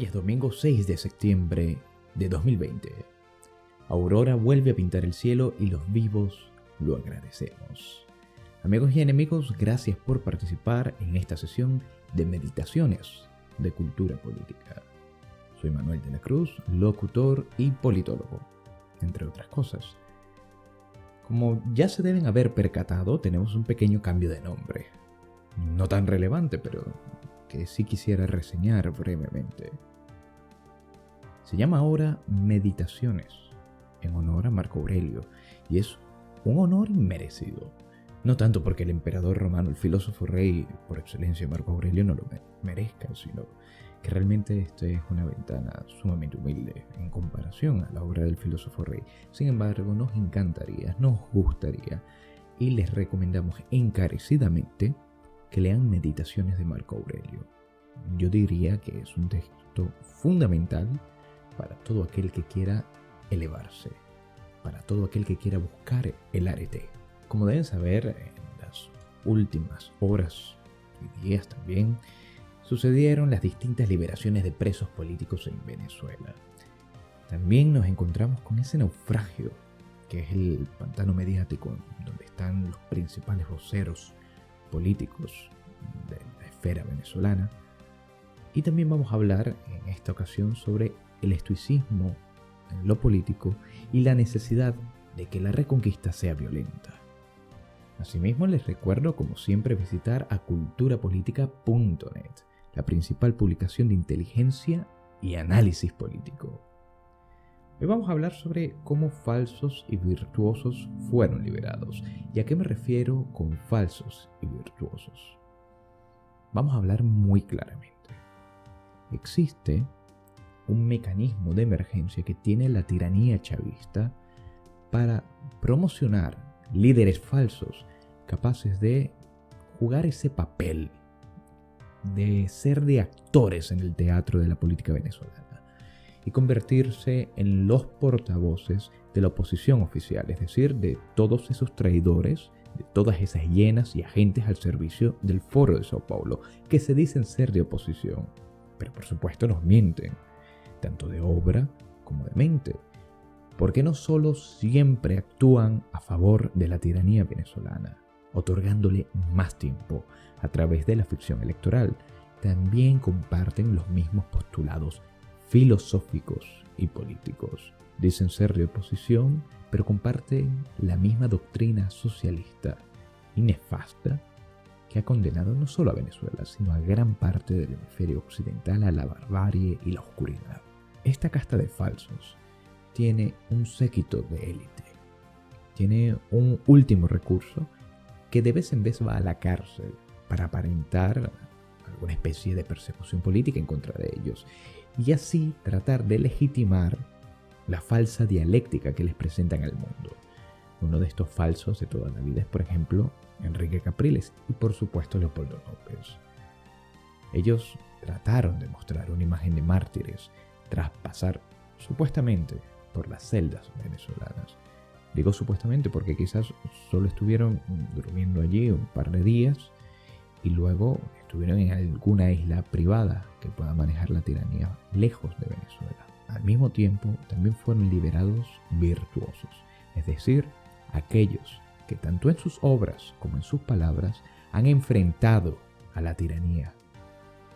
es domingo 6 de septiembre de 2020. Aurora vuelve a pintar el cielo y los vivos lo agradecemos. Amigos y enemigos, gracias por participar en esta sesión de meditaciones de cultura política. Soy Manuel de la Cruz, locutor y politólogo, entre otras cosas. Como ya se deben haber percatado, tenemos un pequeño cambio de nombre. No tan relevante, pero que sí quisiera reseñar brevemente. Se llama ahora Meditaciones, en honor a Marco Aurelio, y es un honor inmerecido. No tanto porque el emperador romano, el filósofo rey por excelencia Marco Aurelio, no lo merezca, sino que realmente esta es una ventana sumamente humilde en comparación a la obra del filósofo rey. Sin embargo, nos encantaría, nos gustaría y les recomendamos encarecidamente que lean Meditaciones de Marco Aurelio. Yo diría que es un texto fundamental para todo aquel que quiera elevarse, para todo aquel que quiera buscar el arete. Como deben saber, en las últimas horas y días también sucedieron las distintas liberaciones de presos políticos en Venezuela. También nos encontramos con ese naufragio que es el pantano mediático donde están los principales voceros políticos de la esfera venezolana. Y también vamos a hablar en esta ocasión sobre el estoicismo en lo político y la necesidad de que la reconquista sea violenta. Asimismo, les recuerdo, como siempre, visitar a culturapolitica.net, la principal publicación de inteligencia y análisis político. Hoy vamos a hablar sobre cómo falsos y virtuosos fueron liberados. ¿Y a qué me refiero con falsos y virtuosos? Vamos a hablar muy claramente. Existe un mecanismo de emergencia que tiene la tiranía chavista para promocionar líderes falsos capaces de jugar ese papel, de ser de actores en el teatro de la política venezolana y convertirse en los portavoces de la oposición oficial, es decir, de todos esos traidores, de todas esas hienas y agentes al servicio del Foro de Sao Paulo, que se dicen ser de oposición, pero por supuesto nos mienten, tanto de obra como de mente, porque no solo siempre actúan a favor de la tiranía venezolana, otorgándole más tiempo a través de la ficción electoral, también comparten los mismos postulados filosóficos y políticos. Dicen ser de oposición, pero comparten la misma doctrina socialista y nefasta que ha condenado no solo a Venezuela, sino a gran parte del hemisferio occidental a la barbarie y la oscuridad. Esta casta de falsos tiene un séquito de élite, tiene un último recurso que de vez en vez va a la cárcel para aparentar alguna especie de persecución política en contra de ellos y así tratar de legitimar la falsa dialéctica que les presentan al mundo. Uno de estos falsos de toda la vida es, por ejemplo, Enrique Capriles y por supuesto Leopoldo López. Ellos trataron de mostrar una imagen de mártires tras pasar supuestamente por las celdas venezolanas. Digo supuestamente porque quizás solo estuvieron durmiendo allí un par de días y luego estuvieron en alguna isla privada que pueda manejar la tiranía lejos de Venezuela. Al mismo tiempo, también fueron liberados virtuosos, es decir, aquellos que tanto en sus obras como en sus palabras han enfrentado a la tiranía,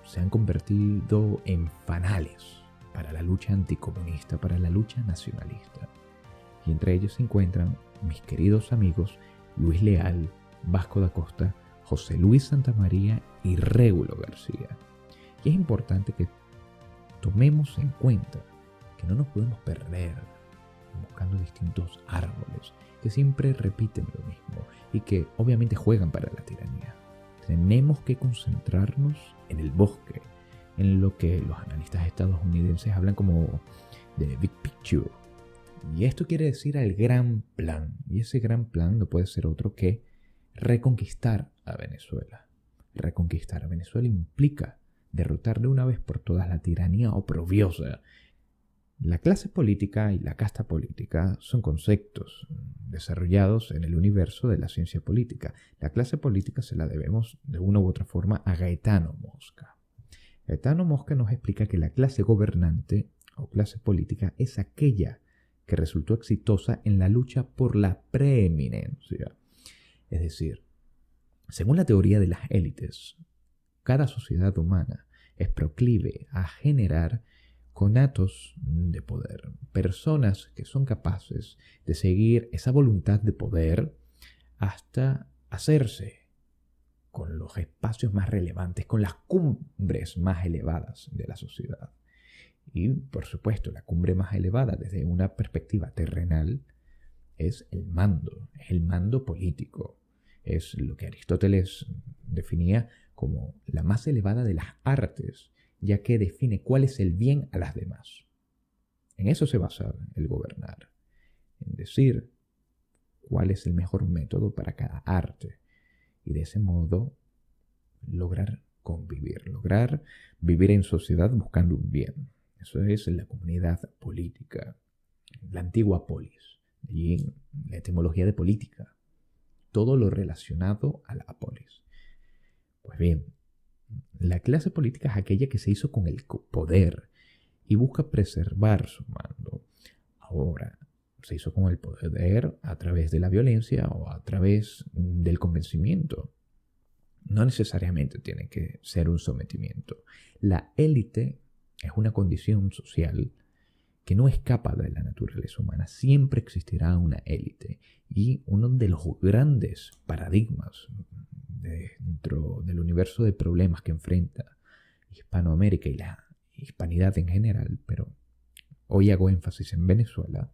se han convertido en fanales para la lucha anticomunista, para la lucha nacionalista. Y entre ellos se encuentran mis queridos amigos Luis Leal, Vasco da Costa, José Luis Santamaría y Régulo García. Y es importante que tomemos en cuenta que no nos podemos perder buscando distintos árboles que siempre repiten lo mismo y que obviamente juegan para la tiranía. Tenemos que concentrarnos en el bosque, en lo que los analistas estadounidenses hablan como de Big Picture. Y esto quiere decir al gran plan. Y ese gran plan no puede ser otro que reconquistar a Venezuela. Reconquistar a Venezuela implica derrotar de una vez por todas la tiranía oprobiosa. La clase política y la casta política son conceptos desarrollados en el universo de la ciencia política. La clase política se la debemos de una u otra forma a Gaetano Mosca. Gaetano Mosca nos explica que la clase gobernante o clase política es aquella que resultó exitosa en la lucha por la preeminencia. Es decir, según la teoría de las élites, cada sociedad humana es proclive a generar conatos de poder, personas que son capaces de seguir esa voluntad de poder hasta hacerse con los espacios más relevantes, con las cumbres más elevadas de la sociedad. Y, por supuesto, la cumbre más elevada desde una perspectiva terrenal es el mando político. Es lo que Aristóteles definía como la más elevada de las artes, ya que define cuál es el bien a las demás. En eso se basa el gobernar, en decir cuál es el mejor método para cada arte y de ese modo lograr convivir, lograr vivir en sociedad buscando un bien. Eso es la comunidad política, la antigua polis, allí la etimología de política, todo lo relacionado a la polis. Pues bien, la clase política es aquella que se hizo con el poder y busca preservar su mando. Ahora, se hizo con el poder a través de la violencia o a través del convencimiento. No necesariamente tiene que ser un sometimiento. La élite es una condición social que no escapa de la naturaleza humana. Siempre existirá una élite. Y uno de los grandes paradigmas dentro del universo de problemas que enfrenta Hispanoamérica y la hispanidad en general, pero hoy hago énfasis en Venezuela,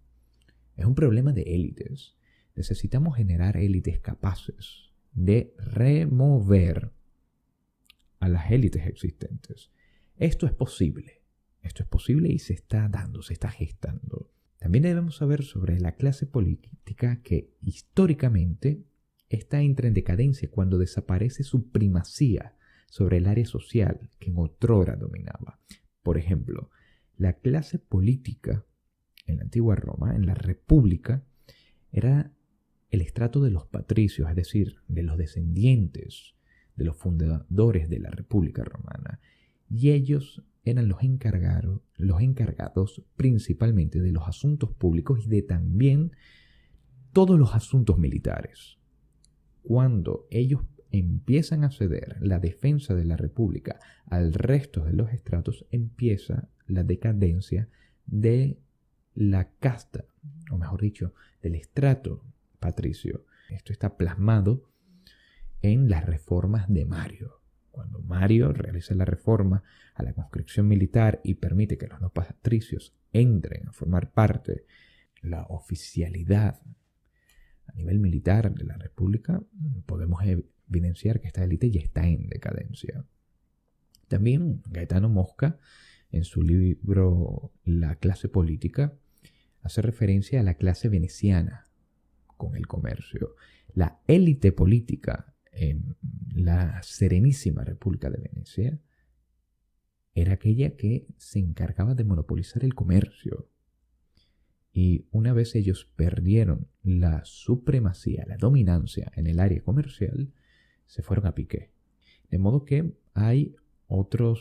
es un problema de élites. Necesitamos generar élites capaces de remover a las élites existentes. Esto es posible y se está dando, se está gestando. También debemos saber sobre la clase política que históricamente esta entra en decadencia cuando desaparece su primacía sobre el área social que en otrora dominaba. Por ejemplo, la clase política en la antigua Roma, en la República, era el estrato de los patricios, es decir, de los descendientes de los fundadores de la República Romana. Y ellos eran los encargados principalmente de los asuntos públicos y de también todos los asuntos militares. Cuando ellos empiezan a ceder la defensa de la República al resto de los estratos, empieza la decadencia de la casta, o mejor dicho, del estrato patricio. Esto está plasmado en las reformas de Mario. Cuando Mario realiza la reforma a la conscripción militar y permite que los no patricios entren a formar parte de la oficialidad a nivel militar de la República, podemos evidenciar que esta élite ya está en decadencia. También Gaetano Mosca, en su libro La clase política, hace referencia a la clase veneciana con el comercio. La élite política en la Serenísima República de Venecia era aquella que se encargaba de monopolizar el comercio. Y una vez ellos perdieron la supremacía, la dominancia en el área comercial, se fueron a pique. De modo que hay otras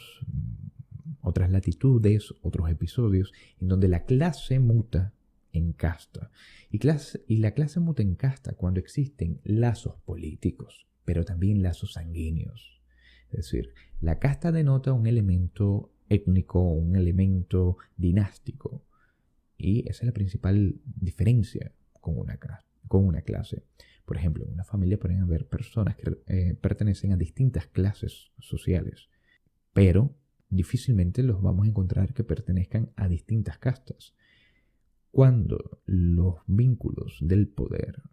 latitudes, otros episodios en donde la clase muta en casta. Y la clase muta en casta cuando existen lazos políticos, pero también lazos sanguíneos. Es decir, la casta denota un elemento étnico, un elemento dinástico. Y esa es la principal diferencia con una clase. Por ejemplo, en una familia pueden haber personas que pertenecen a distintas clases sociales, pero difícilmente los vamos a encontrar que pertenezcan a distintas castas. Cuando los vínculos del poder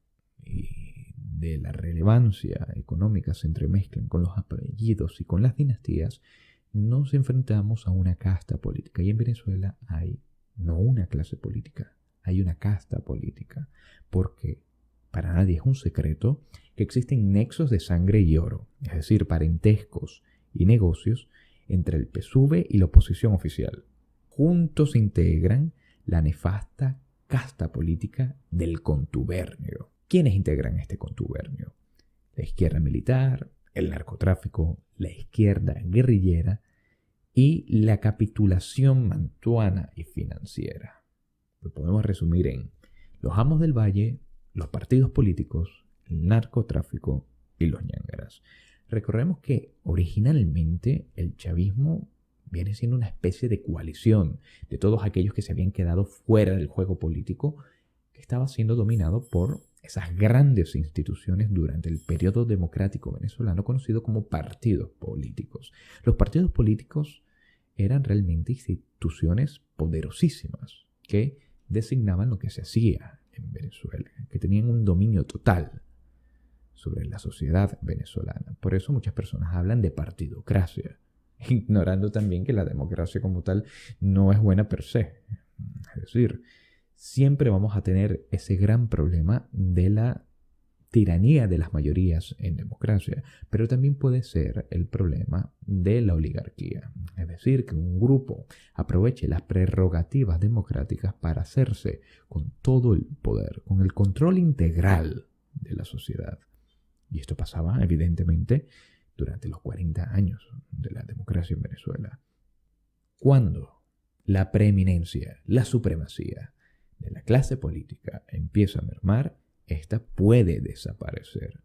y de la relevancia económica se entremezclan con los apellidos y con las dinastías, nos enfrentamos a una casta política. Y en Venezuela hay no una clase política, hay una casta política, porque para nadie es un secreto que existen nexos de sangre y oro, es decir, parentescos y negocios entre el PSUV y la oposición oficial. Juntos integran la nefasta casta política del contubernio. ¿Quiénes integran este contubernio? La izquierda militar, el narcotráfico, la izquierda guerrillera y la capitulación mantuana y financiera. Lo podemos resumir en los amos del valle, los partidos políticos, el narcotráfico y los ñángaras. Recordemos que originalmente el chavismo viene siendo una especie de coalición de todos aquellos que se habían quedado fuera del juego político, que estaba siendo dominado por esas grandes instituciones durante el periodo democrático venezolano conocido como partidos políticos. Los partidos políticos eran realmente instituciones poderosísimas que designaban lo que se hacía en Venezuela, que tenían un dominio total sobre la sociedad venezolana. Por eso muchas personas hablan de partidocracia, ignorando también que la democracia como tal no es buena per se. Es decir, siempre vamos a tener ese gran problema de la tiranía de las mayorías en democracia, pero también puede ser el problema de la oligarquía. Es decir, que un grupo aproveche las prerrogativas democráticas para hacerse con todo el poder, con el control integral de la sociedad. Y esto pasaba, evidentemente, durante los 40 años de la democracia en Venezuela. Cuando la preeminencia, la supremacía de la clase política empieza a mermar, esta puede desaparecer.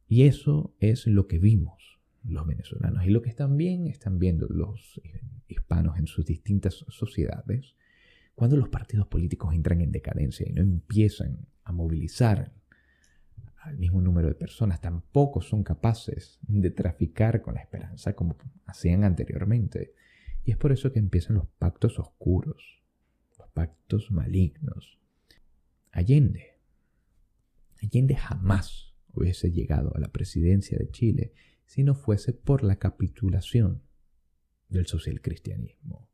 Y eso es lo que vimos los venezolanos y lo que también están viendo los hispanos en sus distintas sociedades cuando los partidos políticos entran en decadencia y no empiezan a movilizar al mismo número de personas, tampoco son capaces de traficar con la esperanza como hacían anteriormente. Y es por eso que empiezan los pactos oscuros, los pactos malignos. Allende jamás hubiese llegado a la presidencia de Chile si no fuese por la capitulación del socialcristianismo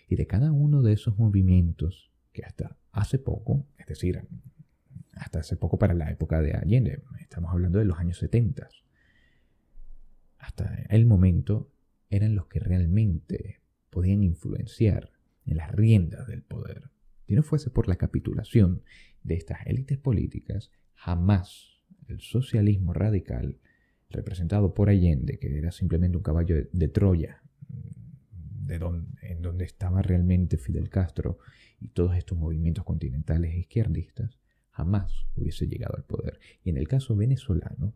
y de cada uno de esos movimientos que hasta hace poco, es decir, hasta hace poco para la época de Allende, estamos hablando de los años 70, hasta el momento eran los que realmente podían influenciar en las riendas del poder. Si no fuese por la capitulación de estas élites políticas, jamás el socialismo radical, representado por Allende, que era simplemente un caballo de Troya, en donde estaba realmente Fidel Castro y todos estos movimientos continentales e izquierdistas, jamás hubiese llegado al poder. Y en el caso venezolano,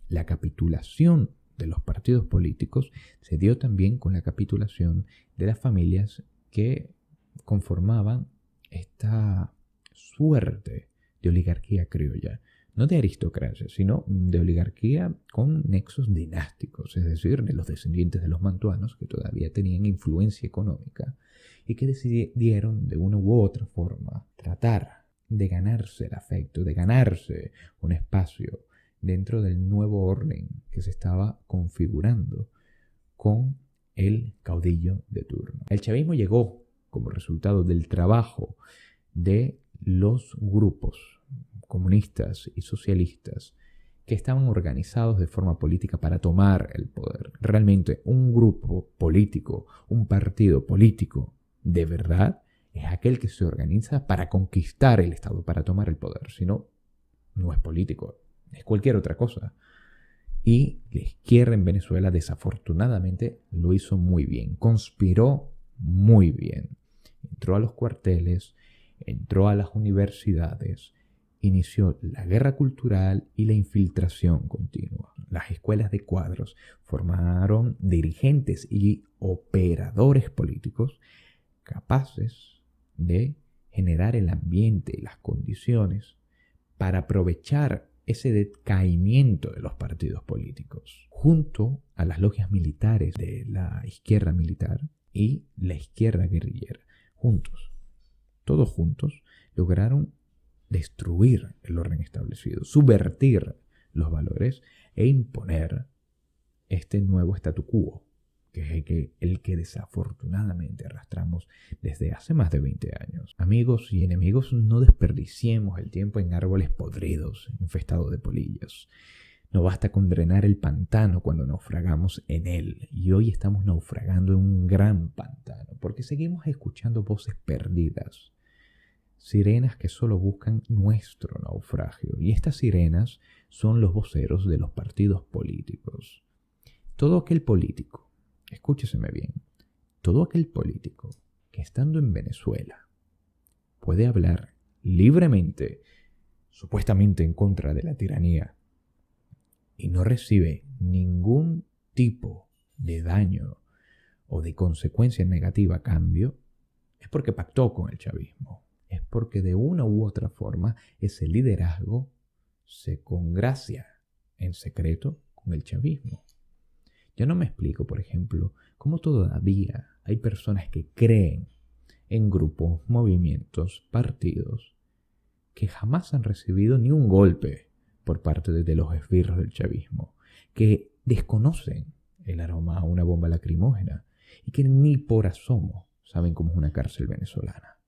la capitulación de los partidos políticos se dio también con la capitulación de las familias que conformaban esta suerte de oligarquía criolla. No de aristocracia, sino de oligarquía con nexos dinásticos, es decir, de los descendientes de los mantuanos que todavía tenían influencia económica y que decidieron de una u otra forma tratar de ganarse el afecto, de ganarse un espacio dentro del nuevo orden que se estaba configurando con el caudillo de turno. El chavismo llegó como resultado del trabajo de los grupos comunistas y socialistas que estaban organizados de forma política para tomar el poder. Realmente un grupo político, un partido político de verdad es aquel que se organiza para conquistar el Estado, para tomar el poder. Si no, no es político, es cualquier otra cosa. Y la izquierda en Venezuela desafortunadamente lo hizo muy bien, conspiró muy bien. Entró a los cuarteles, entró a las universidades, inició la guerra cultural y la infiltración continua. Las escuelas de cuadros formaron dirigentes y operadores políticos capaces de generar el ambiente y las condiciones para aprovechar ese decaimiento de los partidos políticos, junto a las logias militares de la izquierda militar y la izquierda guerrillera. Todos juntos, lograron destruir el orden establecido, subvertir los valores e imponer este nuevo statu quo, que es el que desafortunadamente arrastramos desde hace más de 20 años. Amigos y enemigos, no desperdiciemos el tiempo en árboles podridos, infestados de polillas. No basta con drenar el pantano cuando naufragamos en él. Y hoy estamos naufragando en un gran pantano, porque seguimos escuchando voces perdidas. Sirenas que solo buscan nuestro naufragio. Y estas sirenas son los voceros de los partidos políticos. Todo aquel político escúcheseme bien, todo aquel político que estando en Venezuela puede hablar libremente, supuestamente en contra de la tiranía, y no recibe ningún tipo de daño o de consecuencia negativa a cambio, es porque pactó con el chavismo. Es porque de una u otra forma ese liderazgo se congracia en secreto con el chavismo. Yo no me explico, por ejemplo, cómo todavía hay personas que creen en grupos, movimientos, partidos que jamás han recibido ni un golpe por parte de los esbirros del chavismo, que desconocen el aroma a una bomba lacrimógena y que ni por asomo saben cómo es una cárcel venezolana.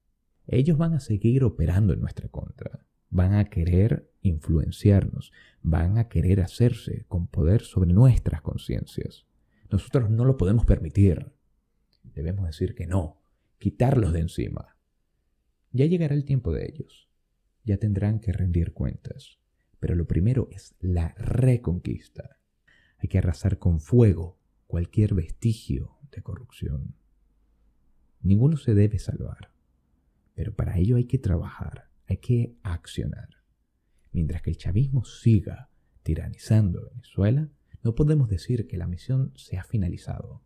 Ellos van a seguir operando en nuestra contra, van a querer influenciarnos, van a querer hacerse con poder sobre nuestras conciencias. Nosotros no lo podemos permitir. Debemos decir que no, quitarlos de encima. Ya llegará el tiempo de ellos. Ya tendrán que rendir cuentas. Pero lo primero es la reconquista. Hay que arrasar con fuego cualquier vestigio de corrupción. Ninguno se debe salvar. Pero para ello hay que trabajar, hay que accionar. Mientras que el chavismo siga tiranizando a Venezuela, no podemos decir que la misión se ha finalizado.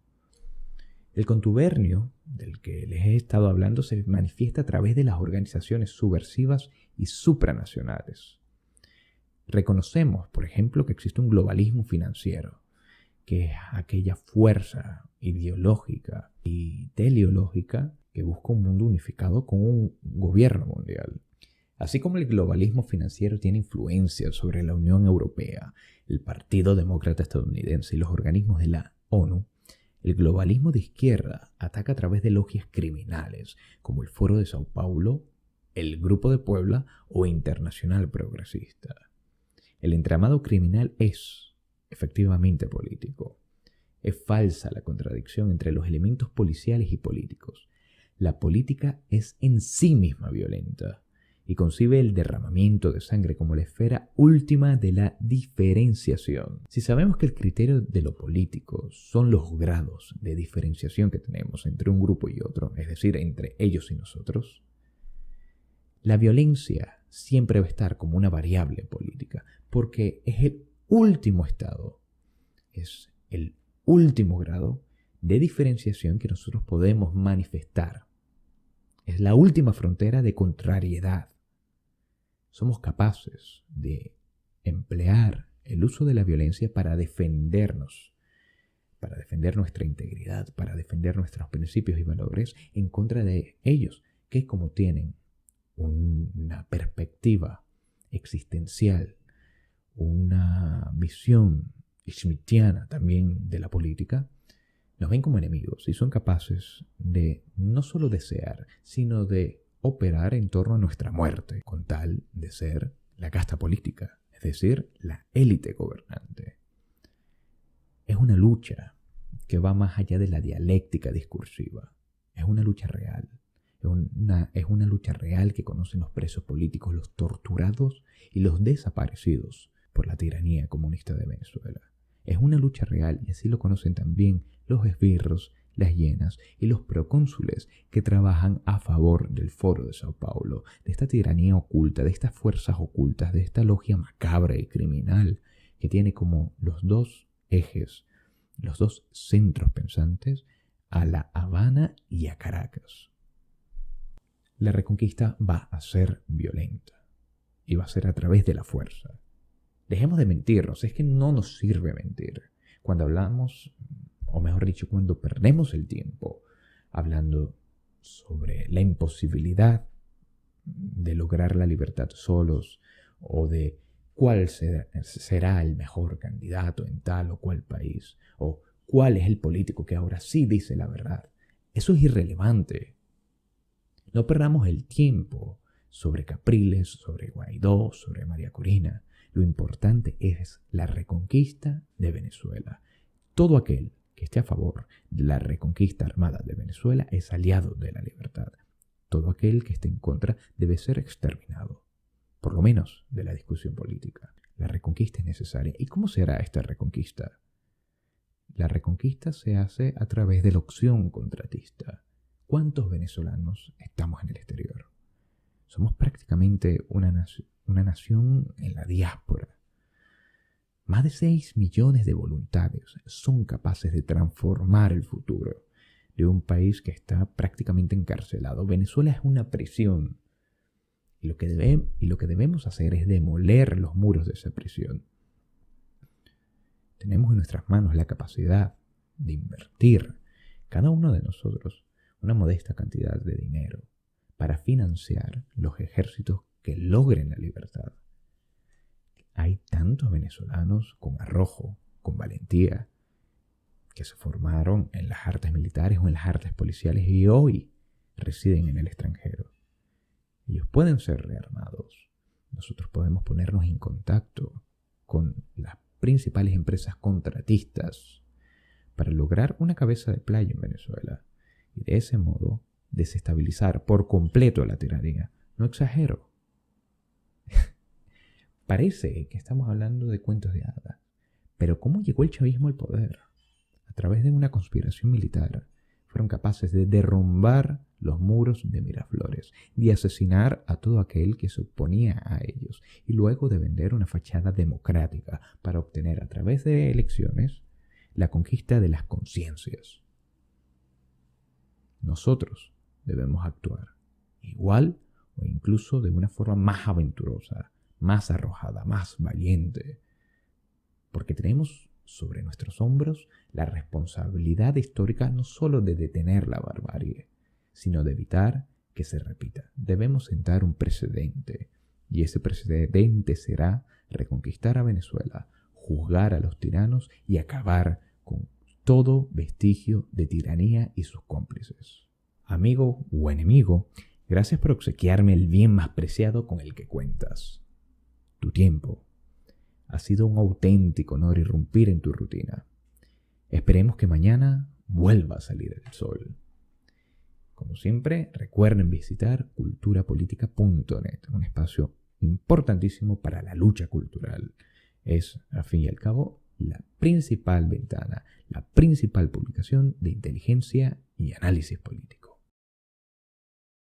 El contubernio del que les he estado hablando se manifiesta a través de las organizaciones subversivas y supranacionales. Reconocemos, por ejemplo, que existe un globalismo financiero, que es aquella fuerza ideológica y teleológica que busca un mundo unificado con un gobierno mundial. Así como el globalismo financiero tiene influencia sobre la Unión Europea, el Partido Demócrata Estadounidense y los organismos de la ONU, el globalismo de izquierda ataca a través de logias criminales como el Foro de Sao Paulo, el Grupo de Puebla o Internacional Progresista. El entramado criminal es efectivamente político. Es falsa la contradicción entre los elementos policiales y políticos. La política es en sí misma violenta y concibe el derramamiento de sangre como la esfera última de la diferenciación. Si sabemos que el criterio de lo político son los grados de diferenciación que tenemos entre un grupo y otro, es decir, entre ellos y nosotros, la violencia siempre va a estar como una variable política, porque es el último estado, es el último grado de diferenciación que nosotros podemos manifestar. Es la última frontera de contrariedad. Somos capaces de emplear el uso de la violencia para defendernos, para defender nuestra integridad, para defender nuestros principios y valores en contra de ellos, que como tienen una perspectiva existencial, una visión schmittiana también de la política, nos ven como enemigos y son capaces de no solo desear, sino de operar en torno a nuestra muerte, con tal de ser la casta política, es decir, la élite gobernante. Es una lucha que va más allá de la dialéctica discursiva. Es una lucha real. Es una lucha real que conocen los presos políticos, los torturados y los desaparecidos por la tiranía comunista de Venezuela. Es una lucha real y así lo conocen también los esbirros, las hienas y los procónsules que trabajan a favor del Foro de Sao Paulo, de esta tiranía oculta, de estas fuerzas ocultas, de esta logia macabra y criminal que tiene como los dos ejes, los dos centros pensantes a La Habana y a Caracas. La reconquista va a ser violenta y va a ser a través de la fuerza. Dejemos de mentirnos, es que no nos sirve mentir. Cuando hablamos, o mejor dicho, cuando perdemos el tiempo hablando sobre la imposibilidad de lograr la libertad solos o de cuál será el mejor candidato en tal o cual país o cuál es el político que ahora sí dice la verdad, eso es irrelevante. No perdamos el tiempo sobre Capriles, sobre Guaidó, sobre María Corina. Lo importante es la reconquista de Venezuela. Todo aquel que esté a favor de la reconquista armada de Venezuela es aliado de la libertad. Todo aquel que esté en contra debe ser exterminado, por lo menos de la discusión política. La reconquista es necesaria. ¿Y cómo será esta reconquista? la reconquista se hace a través de la opción contratista. ¿Cuántos venezolanos estamos en el exterior? Somos prácticamente una nación en la diáspora. Más de 6 millones de voluntarios son capaces de transformar el futuro de un país que está prácticamente encarcelado. Venezuela es una prisión. Y lo que debemos hacer es demoler los muros de esa prisión. Tenemos en nuestras manos la capacidad de invertir, cada uno de nosotros, una modesta cantidad de dinero para financiar los ejércitos que logren la libertad. Hay tantos venezolanos con arrojo, con valentía, que se formaron en las artes militares o en las artes policiales y hoy residen en el extranjero. Ellos pueden ser rearmados. Nosotros podemos ponernos en contacto con las principales empresas contratistas para lograr una cabeza de playa en Venezuela y de ese modo desestabilizar por completo la tiranía. No exagero. Parece que estamos hablando de cuentos de hadas, pero ¿cómo llegó el chavismo al poder? A través de una conspiración militar fueron capaces de derrumbar los muros de Miraflores, de asesinar a todo aquel que se oponía a ellos y luego de vender una fachada democrática para obtener a través de elecciones la conquista de las conciencias. Nosotros debemos actuar igual o incluso de una forma más aventurosa, más arrojada, más valiente, porque tenemos sobre nuestros hombros la responsabilidad histórica no solo de detener la barbarie, sino de evitar que se repita. Debemos sentar un precedente, y ese precedente será reconquistar a Venezuela, juzgar a los tiranos y acabar con todo vestigio de tiranía y sus cómplices. Amigo o enemigo, gracias por obsequiarme el bien más preciado con el que cuentas, tu tiempo. Ha sido un auténtico honor irrumpir en tu rutina. Esperemos que mañana vuelva a salir el sol. Como siempre, recuerden visitar culturapolitica.net, un espacio importantísimo para la lucha cultural. Es, al fin y al cabo, la principal ventana, la principal publicación de inteligencia y análisis político.